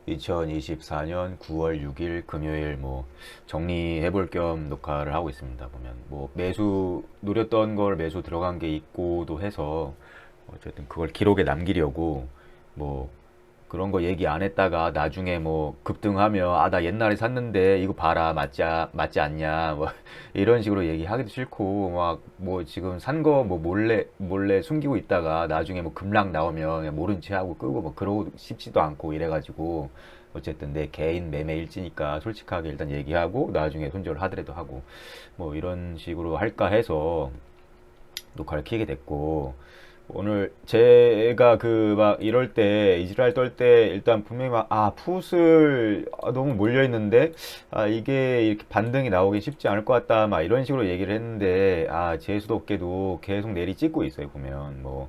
2024년 9월 6일 금요일 뭐 정리해 볼 겸 녹화를 하고 있습니다. 보면 뭐 매수 노렸던 걸 매수 들어간 게 있고도 해서 어쨌든 그걸 기록에 남기려고 뭐 그런 거 얘기 안 했다가 나중에 뭐 급등하면 아 나 옛날에 샀는데 이거 봐라 맞지 않냐 뭐 이런 식으로 얘기하기도 싫고 막 뭐 지금 산 거 뭐 몰래 숨기고 있다가 나중에 뭐 급락 나오면 그냥 모른 체 하고 끄고 뭐 그러고 싶지도 않고 이래가지고 어쨌든 내 개인 매매 일지니까 솔직하게 일단 얘기하고 나중에 손절을 하더라도 하고 뭐 이런 식으로 할까 해서 녹화를 켜게 됐고, 오늘 제가 그 막 이럴 때 이지랄 떨 때 일단 분명히 막 풋을 너무 몰려 있는데 이게 이렇게 반등이 나오기 쉽지 않을 것 같다 막 이런 식으로 얘기를 했는데 재수도 없게도 계속 내리 찍고 있어요. 보면 뭐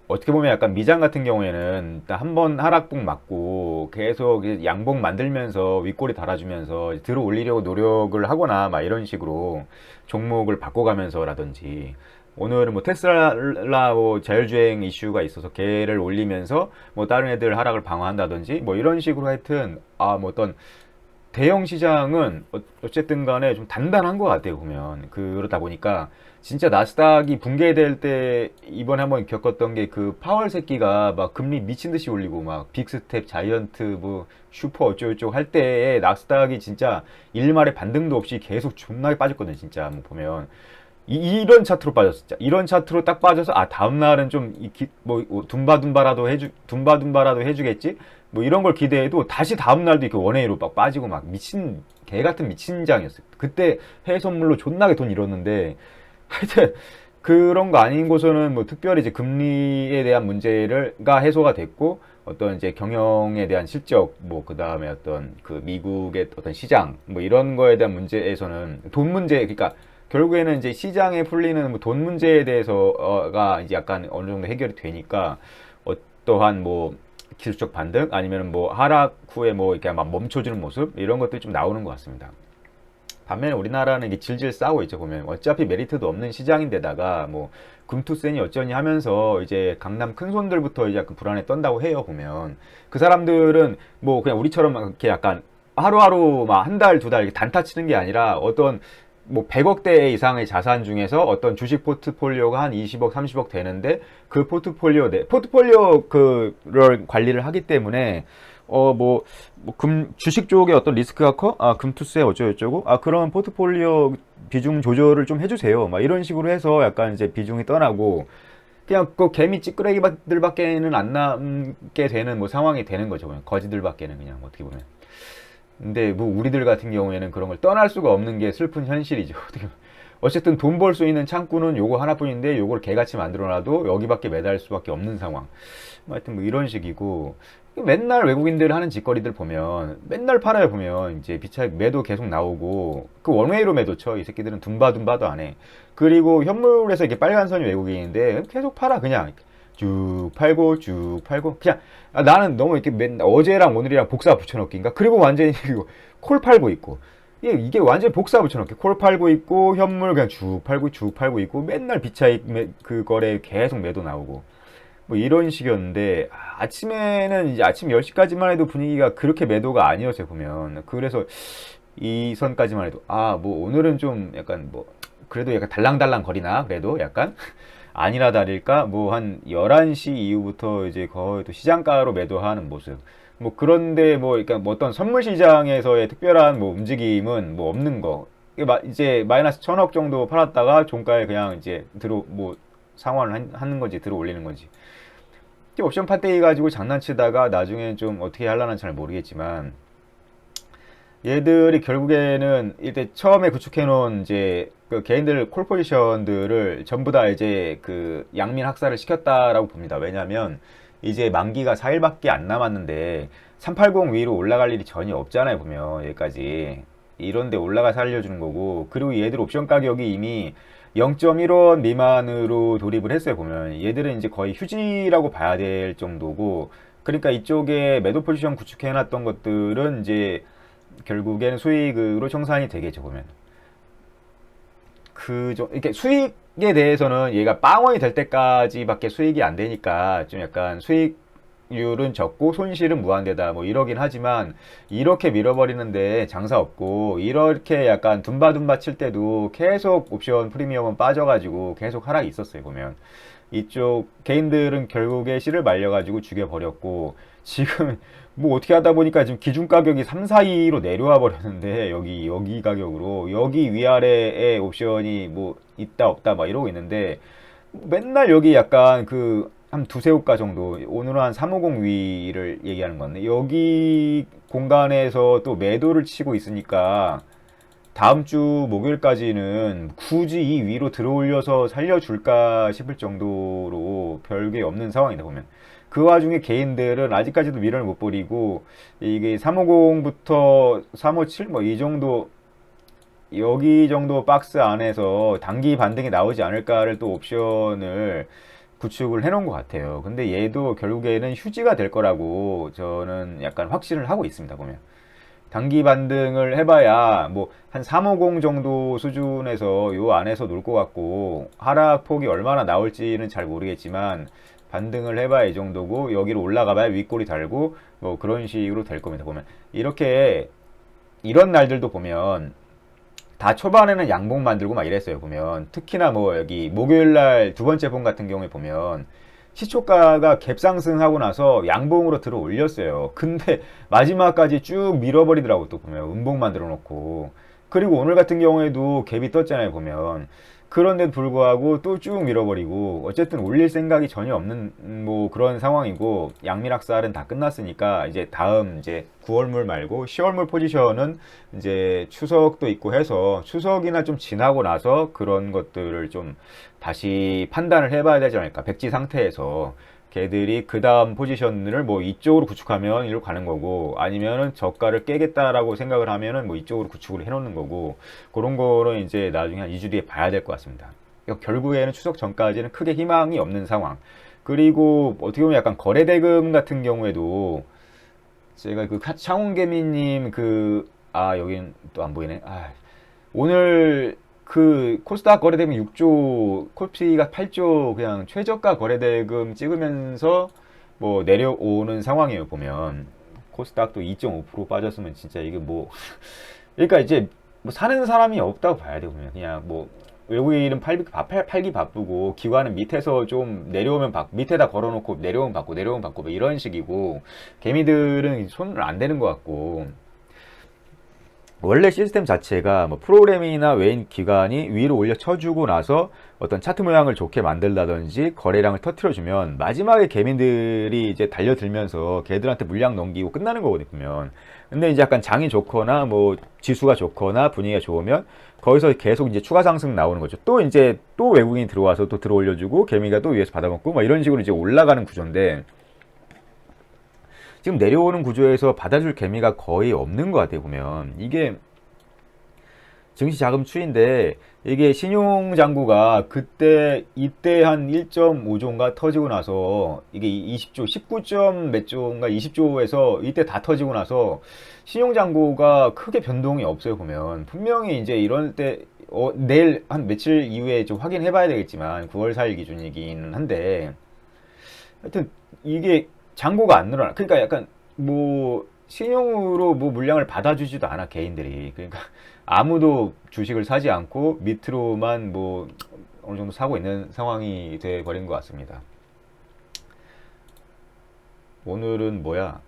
어떻게 보면 약간 미장 같은 경우에는 일단 한 번 하락봉 맞고 계속 이제 양봉 만들면서 윗꼬리 달아주면서 들어 올리려고 노력을 하거나 막 이런 식으로 종목을 바꿔가면서라든지, 오늘은 뭐 테슬라 뭐 자율주행 이슈가 있어서 걔를 올리면서 뭐 다른 애들 하락을 방어한다든지 뭐 이런 식으로 하여튼 뭐 어떤 대형 시장은 어쨌든 간에 좀 단단한 것 같아요, 보면. 그러다 보니까 진짜 나스닥이 붕괴될 때 이번에 한번 겪었던 게 그 파월 새끼가 막 금리 미친 듯이 올리고 막 빅스텝, 자이언트, 뭐 슈퍼 어쩌고저쩌고 할 때에 나스닥이 진짜 일말의 반등도 없이 계속 존나게 빠졌거든요, 진짜. 뭐 보면. 이런 차트로 빠졌어. 진짜. 이런 차트로 딱 빠져서 다음 날은 좀 뭐 둠바둠바라도 해주겠지. 뭐 이런 걸 기대해도 다시 다음 날도 이렇게 원웨이로 막 빠지고 막 미친 개 같은 미친 장이었어요. 그때 해외 선물로 존나게 돈 잃었는데 하여튼 그런 거 아닌 곳에는 뭐 특별히 이제 금리에 대한 문제가 해소가 됐고, 어떤 이제 경영에 대한 실적, 뭐 그 다음에 어떤 그 미국의 어떤 시장 뭐 이런 거에 대한 문제에서는 돈 문제, 그러니까 결국에는 이제 시장에 풀리는 뭐돈 문제에 대해서가 이제 약간 어느 정도 해결이 되니까 어떠한 뭐 기술적 반등 아니면 뭐 하락 후에 뭐 이렇게 막 멈춰주는 모습 이런 것들이 좀 나오는 것 같습니다. 반면에 우리나라는 이게 질질 싸우고 있죠. 보면 어차피 메리트도 없는 시장인데다가 뭐 금투세니 어쩌니 하면서 이제 강남 큰손들부터 이제 약간 불안에 떤다고 해요. 보면 그 사람들은 뭐 그냥 우리처럼 이렇게 약간 하루하루 막 한 달, 두 달 단타 치는 게 아니라 어떤 뭐 100억대 이상의 자산 중에서 어떤 주식 포트폴리오가 한 20억, 30억 되는데 그 포트폴리오 그를 관리를 하기 때문에 주식 쪽에 어떤 리스크가 커? 금투세 어쩌고저쩌고? 그런 포트폴리오 비중 조절을 좀 해주세요. 막 이런 식으로 해서 약간 이제 비중이 떠나고, 그냥 그 개미 찌끄레기들밖에는 안 남게 되는 뭐 상황이 되는 거죠. 그냥 거지들밖에는 그냥 어떻게 보면. 근데 뭐 우리들 같은 경우에는 그런 걸 떠날 수가 없는 게 슬픈 현실이죠. 어쨌든 돈 벌 수 있는 창구는 요거 하나뿐인데 요걸 개같이 만들어놔도 여기밖에 매달 수밖에 없는 상황. 뭐 하여튼 뭐 이런 식이고, 맨날 외국인들 하는 짓거리들 보면 맨날 팔아요. 보면 이제 비차익 매도 계속 나오고 그 원웨이로 매도 쳐. 이 새끼들은 둠바둠바도 안 해. 그리고 현물에서 이렇게 빨간 선이 외국인인데 계속 팔아. 그냥 쭉 팔고 그냥 나는 너무 이렇게 어제랑 오늘이랑 복사 붙여넣기인가? 그리고 완전히 콜 팔고 있고, 이게 완전히 복사 붙여넣기. 콜 팔고 있고 현물 그냥 쭉 팔고 있고 맨날 비차익 그 거래 계속 매도 나오고 뭐 이런 식이었는데, 아침에는 이제 아침 10시까지만 해도 분위기가 그렇게 매도가 아니었어요. 보면 그래서 이 선까지만 해도 뭐 오늘은 좀 약간 뭐 그래도 약간 달랑달랑 거리나 그래도 약간 아니라 다를까 뭐 한 11시 이후부터 이제 거의 또 시장가로 매도하는 모습. 뭐 그런데 뭐 그러니까 뭐 어떤 선물 시장에서의 특별한 뭐 움직임은 뭐 없는 거. 이제 마이너스 1000억 정도 팔았다가 종가에 그냥 이제 들어 뭐 상환을 하는 건지 들어 올리는 건지. 옵션 판때기 가지고 장난치다가 나중엔 좀 어떻게 하려나 잘 모르겠지만, 얘들이 결국에는 이때 처음에 구축해놓은 이제 그 개인들 콜 포지션들을 전부 다 이제 그 양민 학살을 시켰다라고 봅니다. 왜냐면 이제 만기가 4일밖에 안 남았는데 380 위로 올라갈 일이 전혀 없잖아요. 보면 여기까지 이런데 올라가 살려주는 거고, 그리고 얘들 옵션 가격이 이미 0.1원 미만으로 돌입을 했어요. 보면 얘들은 이제 거의 휴지라고 봐야 될 정도고, 그러니까 이쪽에 매도 포지션 구축해놨던 것들은 이제 결국에는 수익으로 청산이 되겠죠. 보면 이렇게 수익에 대해서는 얘가 빵원이 될 때까지밖에 수익이 안 되니까 좀 약간 수익 수익률은 적고 손실은 무한대다 뭐 이러긴 하지만 이렇게 밀어버리는데 장사 없고 이렇게 약간 둠바둠바 칠 때도 계속 옵션 프리미엄은 빠져가지고 계속 하락이 있었어요 보면. 이쪽 개인들은 결국에 씨를 말려가지고 죽여버렸고 지금 뭐 어떻게 하다 보니까 지금 기준 가격이 3, 4위로 내려와 버렸는데 여기 가격으로 여기 위아래에 옵션이 뭐 있다 없다 막 이러고 있는데 맨날 여기 약간 그 한 두세 호가 정도 오늘은 한 350 위를 얘기하는 건데 여기 공간에서 또 매도를 치고 있으니까 다음 주 목요일까지는 굳이 이 위로 들어올려서 살려줄까 싶을 정도로 별게 없는 상황이다 보면 그 와중에 개인들은 아직까지도 미련을 못 버리고 이게 350부터 357 뭐 이 정도 여기 정도 박스 안에서 단기 반등이 나오지 않을까를 또 옵션을 구축을 해놓은 것 같아요. 근데 얘도 결국에는 휴지가 될 거라고 저는 약간 확신을 하고 있습니다. 보면 단기 반등을 해봐야 뭐 한 350 정도 수준에서 요 안에서 놀 것 같고 하락폭이 얼마나 나올지는 잘 모르겠지만 반등을 해봐야 이 정도고 여기로 올라가봐야 윗골이 달고 뭐 그런 식으로 될 겁니다. 보면 이렇게 이런 날들도 보면 다 초반에는 양봉 만들고 막 이랬어요. 보면 특히나 뭐 여기 목요일날 두 번째 본 같은 경우에 보면 시초가가 갭상승하고 나서 양봉으로 들어 올렸어요. 근데 마지막까지 쭉 밀어버리더라고. 또 보면 음봉 만들어 놓고 그리고 오늘 같은 경우에도 갭이 떴잖아요. 보면 그런데도 불구하고 또 쭉 밀어버리고 어쨌든 올릴 생각이 전혀 없는 뭐 그런 상황이고 양미락살은 다 끝났으니까 이제 다음 이제 9월물 말고 10월물 포지션은 이제 추석도 있고 해서 추석이나 좀 지나고 나서 그런 것들을 좀 다시 판단을 해봐야 되지 않을까. 백지 상태에서 걔들이 그 다음 포지션을 뭐 이쪽으로 구축하면 이리로 가는 거고 아니면은 저가를 깨겠다라고 생각을 하면은 뭐 이쪽으로 구축을 해놓는 거고 그런 거는 이제 나중에 한 2주 뒤에 봐야 될 것 같습니다. 그러니까 결국에는 추석 전까지는 크게 희망이 없는 상황. 그리고 어떻게 보면 약간 거래대금 같은 경우에도 제가 그 창훈개미님 여긴 또 안 보이네. 오늘 그 코스닥 거래대금 6조, 코스피가 8조 그냥 최저가 거래대금 찍으면서 뭐 내려오는 상황이에요. 보면 코스닥도 2.5% 빠졌으면 진짜 이게 뭐 그러니까 이제 뭐 사는 사람이 없다고 봐야 되고 그냥 뭐 외국인은 팔기 바쁘고 기관은 밑에서 좀 내려오면 밑에다 걸어놓고 내려오면 받고 뭐 이런 식이고 개미들은 손을 안 대는 것 같고 원래 시스템 자체가 뭐 프로그램이나 외인 기관이 위로 올려 쳐주고 나서 어떤 차트 모양을 좋게 만들다든지 거래량을 터트려주면 마지막에 개민들이 이제 달려들면서 걔들한테 물량 넘기고 끝나는 거거든요. 보면. 근데 이제 약간 장이 좋거나 뭐 지수가 좋거나 분위기가 좋으면 거기서 계속 이제 추가 상승 나오는 거죠. 또 이제 또 외국인이 들어와서 또 들어 올려주고 개미가 또 위에서 받아먹고 막 이런 식으로 이제 올라가는 구조인데 지금 내려오는 구조에서 받아줄 개미가 거의 없는 것 같아요. 보면 이게 증시 자금 추인데 이게 신용장구가 이때 한 1.5조인가 터지고 나서 이게 20조 19점 몇 조인가 20조에서 이때 다 터지고 나서 신용장구가 크게 변동이 없어요. 보면 분명히 이제 이런 때 내일 한 며칠 이후에 좀 확인해 봐야 되겠지만 9월 4일 기준이긴 한데 하여튼 이게 잔고가 안 늘어나. 그러니까 약간 뭐 신용으로 뭐 물량을 받아주지도 않아 개인들이. 그러니까 아무도 주식을 사지 않고 밑으로만 뭐 어느 정도 사고 있는 상황이 돼 버린 것 같습니다. 오늘은 뭐야?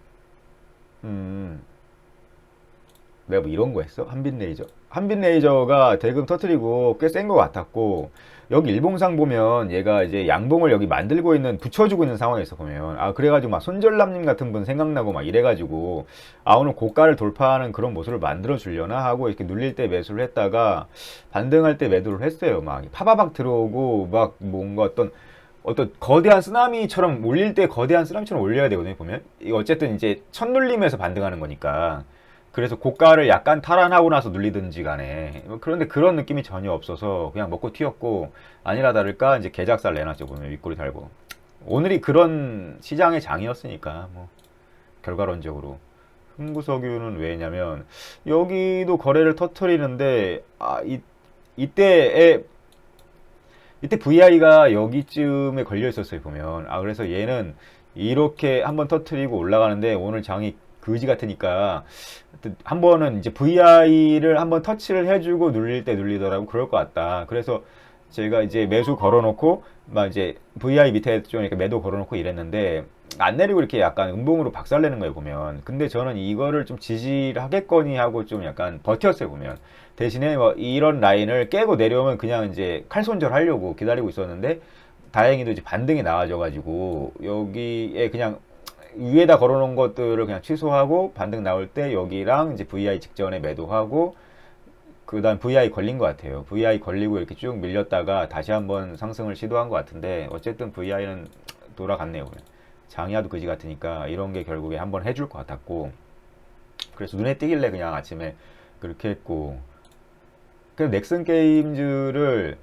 내가 뭐 이런 거 했어? 한빛레이저. 한빛레이저가 대금 터트리고 꽤 센 것 같았고 여기 일봉상 보면 얘가 이제 양봉을 여기 만들고 있는 붙여주고 있는 상황에서 보면 그래가지고 막 손절남님 같은 분 생각나고 막 이래가지고 오늘 고가를 돌파하는 그런 모습을 만들어 주려나 하고 이렇게 눌릴 때 매수를 했다가 반등할 때 매도를 했어요. 막 파바박 들어오고 막 뭔가 어떤 거대한 쓰나미처럼 올릴 때 거대한 쓰나미처럼 올려야 되거든요. 보면 이거 어쨌든 이제 첫 눌림에서 반등하는 거니까 그래서 고가를 약간 탈환하고 나서 눌리든지 간에 그런데 그런 느낌이 전혀 없어서 그냥 먹고 튀었고 아니라 다를까 이제 개작살 내놨죠. 보면 윗골이 달고 오늘이 그런 시장의 장이었으니까 뭐 결과론적으로 흥구석유는 왜냐면 여기도 거래를 터트리는데 이때 VI가 여기쯤에 걸려 있었어요. 보면 그래서 얘는 이렇게 한번 터트리고 올라가는데 오늘 장이 그지 같으니까 한 번은 이제 VI를 한번 터치를 해주고 눌릴 때 눌리더라고. 그럴 것 같다. 그래서 제가 이제 매수 걸어놓고 막 이제 VI 밑에 좀 이렇게 매도 걸어놓고 이랬는데 안 내리고 이렇게 약간 음봉으로 박살내는 거예요 보면. 근데 저는 이거를 좀 지지하겠거니 하고 좀 약간 버텼어요 보면. 대신에 뭐 이런 라인을 깨고 내려오면 그냥 이제 칼손절 하려고 기다리고 있었는데 다행히도 이제 반등이 나와져가지고 여기에 그냥 위에다 걸어놓은 것들을 그냥 취소하고 반등 나올 때 여기랑 이제 VI 직전에 매도하고 그 다음 VI 걸린 것 같아요. VI 걸리고 이렇게 쭉 밀렸다가 다시 한번 상승을 시도한 것 같은데 어쨌든 VI는 돌아갔네요. 장이야도 그지 같으니까 이런 게 결국에 한번 해줄 것 같았고 그래서 눈에 띄길래 그냥 아침에 그렇게 했고 그래서 넥슨 게임즈를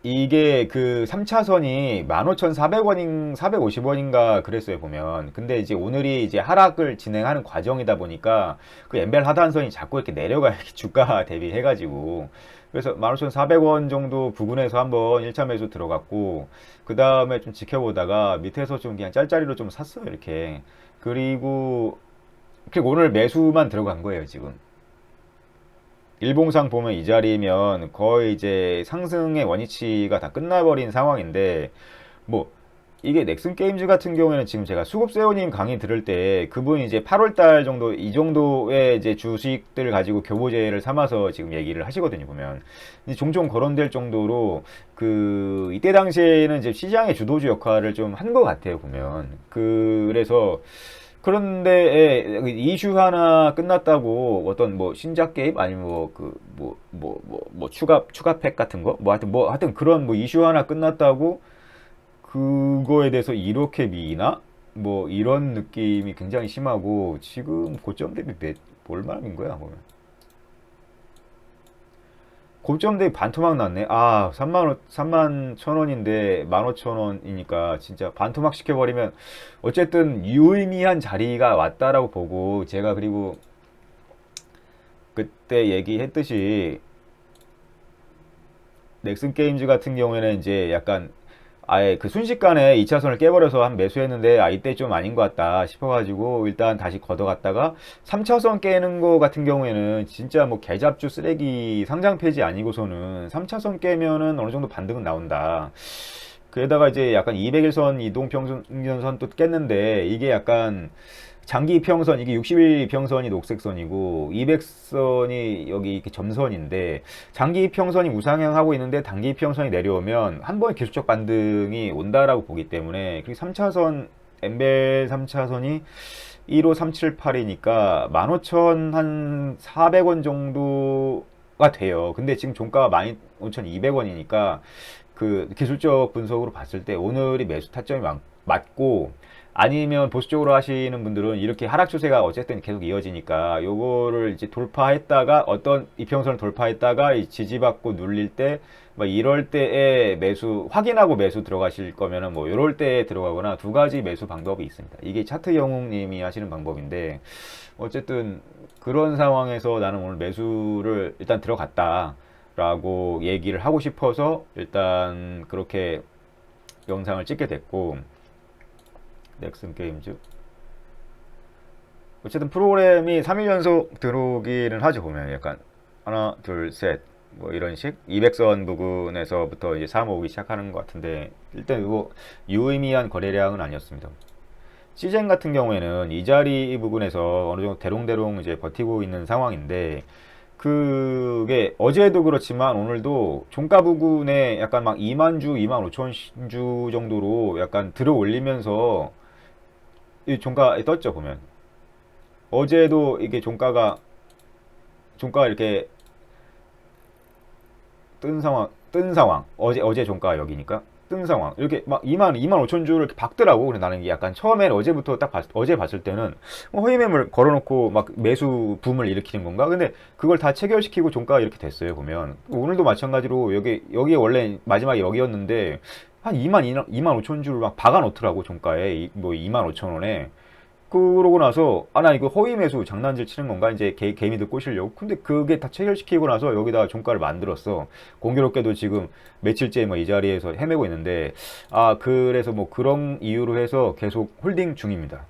이게 그 3차선이 15,400원인 450원인가 그랬어요 보면. 근데 이제 오늘이 이제 하락을 진행하는 과정이다 보니까 그 엠벨 하단선이 자꾸 이렇게 내려가요 주가 대비해 가지고. 그래서 15,400원 정도 부근에서 한번 1차 매수 들어갔고 그 다음에 좀 지켜보다가 밑에서 좀 그냥 짤짤이로 좀 샀어요 이렇게. 그리고 오늘 매수만 들어간 거예요 지금. 일봉상 보면 이 자리면 거의 이제 상승의 원위치가 다 끝나버린 상황인데 뭐 이게 넥슨 게임즈 같은 경우에는 지금 제가 수급세호님 강의 들을 때 그분이 이제 8월달 정도 이 정도의 이제 주식들을 가지고 교보제를 삼아서 지금 얘기를 하시거든요 보면. 종종 거론될 정도로 그 이때 당시에는 이제 시장의 주도주 역할을 좀 한 것 같아요 보면. 그래서 그런데 이슈 하나 끝났다고 어떤 뭐 신작 게임 아니면 뭐 추가 팩 같은 거 하여튼 그런 뭐 이슈 하나 끝났다고 그거에 대해서 이렇게 미나 뭐 이런 느낌이 굉장히 심하고 지금 고점 대비 얼마인 거야 보면. 고점 대비 반토막 났네. 아, 3만 1,000원인데 15,000원이니까 진짜 반토막 시켜버리면 어쨌든 유의미한 자리가 왔다라고 보고 제가 그리고 그때 얘기했듯이 넥슨 게임즈 같은 경우에는 이제 약간 아예 그 순식간에 2차선을 깨버려서 한 매수했는데 아 이때 좀 아닌 것 같다 싶어가지고 일단 다시 걷어갔다가 3차선 깨는 거 같은 경우에는 진짜 뭐 개잡주 쓰레기 상장 폐지 아니고서는 3차선 깨면은 어느 정도 반등은 나온다. 그에다가 이제 약간 200일선 이동평균선 또 깼는데 이게 약간 장기 이평선 이게 60일 이평선이 녹색선이고 200선이 여기 이렇게 점선인데 장기 이평선이 우상향하고 있는데 단기 이평선이 내려오면 한 번에 계속적 반등이 온다라고 보기 때문에 그리고 3차선 엠벨 3차선이 15378이니까 15,400원 정도가 돼요. 근데 지금 종가가 15,200원이니까 그 기술적 분석으로 봤을 때 오늘이 매수 타점이 맞고 아니면 보수적으로 하시는 분들은 이렇게 하락 추세가 어쨌든 계속 이어지니까 요거를 이제 돌파했다가 어떤 이평선을 돌파했다가 지지받고 눌릴 때 뭐 이럴 때에 매수 확인하고 매수 들어가실 거면은 뭐 이럴 때에 들어가거나 두 가지 매수 방법이 있습니다. 이게 차트 영웅님이 하시는 방법인데 어쨌든 그런 상황에서 나는 오늘 매수를 일단 들어갔다 라고 얘기를 하고 싶어서 일단 그렇게 영상을 찍게 됐고 넥슨 게임즈 어쨌든 프로그램이 3일 연속 들어오기는 하죠 보면 약간 하나 둘 셋 뭐 이런 식 200선 부근에서부터 이제 3, 5기 시작하는 것 같은데 일단 이거 유의미한 거래량은 아니었습니다. 시젠 같은 경우에는 이 자리 부근에서 어느 정도 대롱대롱 이제 버티고 있는 상황인데 그게 어제도 그렇지만 오늘도 종가 부근에 약간 막 2만 주, 2만 5천 주 정도로 약간 들어 올리면서 이 종가에 떴죠 보면. 어제도 이게 종가가 이렇게 뜬 상황 어제 종가가 여기니까 뜬 상황 이렇게 막 2만 5천 주를 이렇게 박더라고. 그래서 나는 이게 약간 처음엔 어제부터 어제 봤을 때는 허위 매물 걸어놓고 막 매수 붐을 일으키는 건가. 근데 그걸 다 체결시키고 종가가 이렇게 됐어요 보면. 오늘도 마찬가지로 여기에 원래 마지막에 여기였는데 한 2만 5천 주를 막 박아 놓더라고 종가에 뭐 2만 5천 원에. 그러고 나서 나 이거 허위 매수 장난질 치는 건가 이제 개미들 꼬시려고. 근데 그게 다 체결시키고 나서 여기다가 종가를 만들었어. 공교롭게도 지금 며칠째 뭐 이 자리에서 헤매고 있는데 그래서 뭐 그런 이유로 해서 계속 홀딩 중입니다.